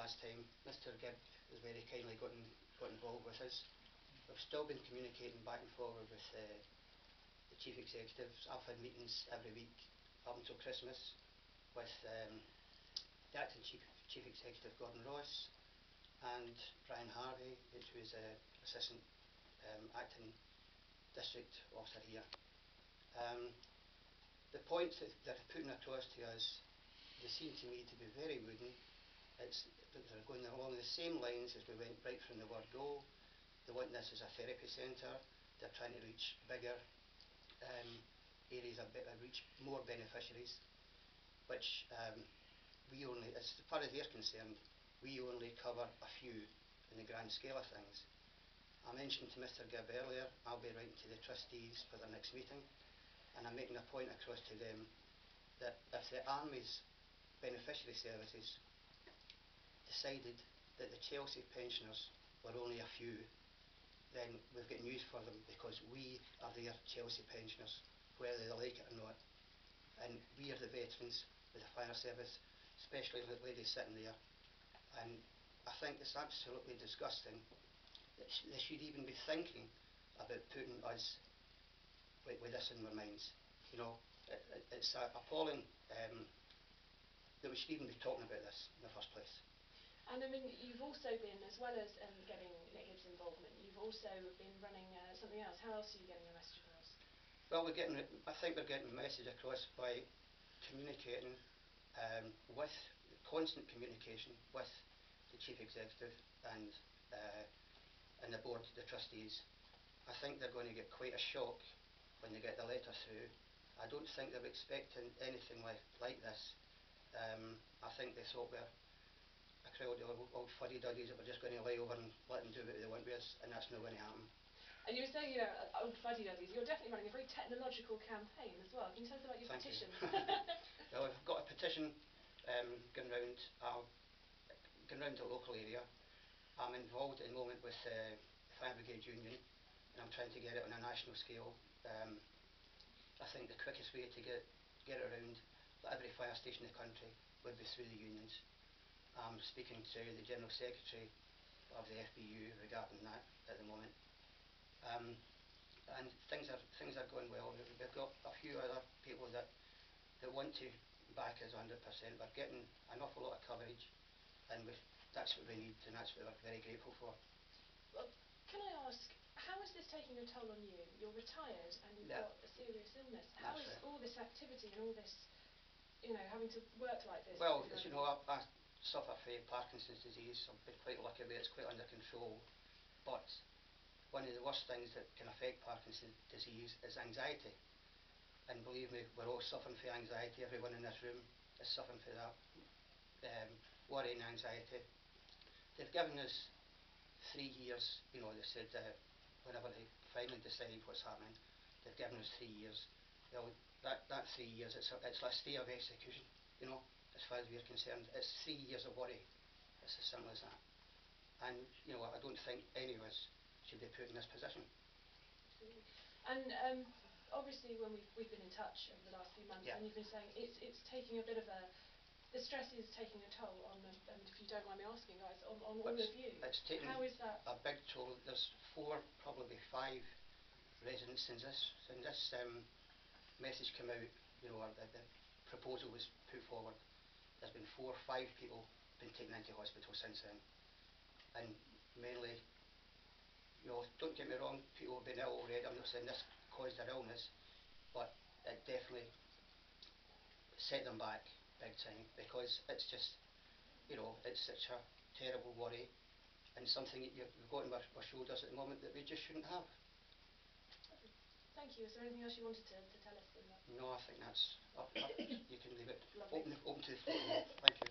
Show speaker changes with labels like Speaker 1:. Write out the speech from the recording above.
Speaker 1: last time, Mr Gibb has very kindly got involved with us. We've still been communicating back and forward with the Chief Executive. I've had meetings every week up until Christmas with the Acting Chief Executive Gordon Ross and Brian Harvey, who is Assistant Acting District Officer here. The points that they're putting across to us, they seem to me to be very wooden. They're going along the same lines as we went right from the word go. They want this as a therapy centre. They're trying to reach bigger areas, reach more beneficiaries, which we only, as far as they're concerned, we only cover a few in the grand scale of things. I mentioned to Mr Gibb earlier, I'll be writing to the trustees for the next meeting, and I'm making a point across to them that if the Army's beneficiary services decided that the Chelsea pensioners were only a few, then we've got news for them, because we are their Chelsea pensioners, whether they like it or not. And we are the veterans with the fire service, especially the lady sitting there. And I think it's absolutely disgusting that they should even be thinking about putting us with this in their minds. You know, it's appalling that we should even be talking about this in the first place.
Speaker 2: And I mean, you've also been, as well as getting Nick Gibb's involvement, you've also been running something else. How else are you getting your message across?
Speaker 1: Well, I think we're getting the message across by communicating with constant communication with the Chief Executive and the board, the trustees. I think they're going to get quite a shock when they get the letter through. I don't think they're expecting anything like this. I think they thought we're a crowd of old fuddy-duddies that we're just going to lay over and let them do what they want with us, and that's not going to happen.
Speaker 2: And you were saying, you know, old fuddy-duddies, you're definitely running a very technological campaign as well. Can you tell us about your petition?
Speaker 1: Well, we've got a petition going round the local area. I'm involved at the moment with the Fire Brigade Union, and I'm trying to get it on a national scale. I think the quickest way to get it around every fire station in the country would be through the unions. I'm speaking to the General Secretary of the FBU regarding that at the moment. And things are going well. We've got a few other people that want to back us 100%. We're getting an awful lot of coverage, and that's what we need, and that's what we're very grateful for.
Speaker 2: Well, can I ask, how is this taking a toll on you? You're retired and you've got a serious illness. How is all this activity and all this, you know, having to work like this?
Speaker 1: Well, as you know, I suffer from Parkinson's disease. I've been quite lucky that it's quite under control. But one of the worst things that can affect Parkinson's disease is anxiety. And believe me, we're all suffering from anxiety. Everyone in this room is suffering from that worry and anxiety. They've given us 3 years. You know, they said whenever they finally decide what's happening, they've given us 3 years. Well, that 3 years, it's a stay of execution. You know, as far as we're concerned, it's 3 years of worry. It's as simple as that. And you know, I don't think any of us should be put in this position.
Speaker 2: Absolutely. And obviously, when we've been in touch over the last few months, and you've been saying it's taking a bit of the stress is taking a toll on, and if you don't mind me asking, guys, on all of you.
Speaker 1: It's taking
Speaker 2: how is that?
Speaker 1: A big toll. There's 4, probably 5 residents since this message came out. You know, the proposal was put forward. There's been 4 or 5 people been taken into hospital since then, and mainly, you know, don't get me wrong, people have been ill already. I'm not saying this caused their illness, but it definitely set them back big time, because it's just, you know, it's such a terrible worry and something that we've got on our shoulders at the moment that we just shouldn't have.
Speaker 2: Thank you. Is there anything else you wanted to tell us?
Speaker 1: No, I think that's up. You can leave it open to the floor. Thank you.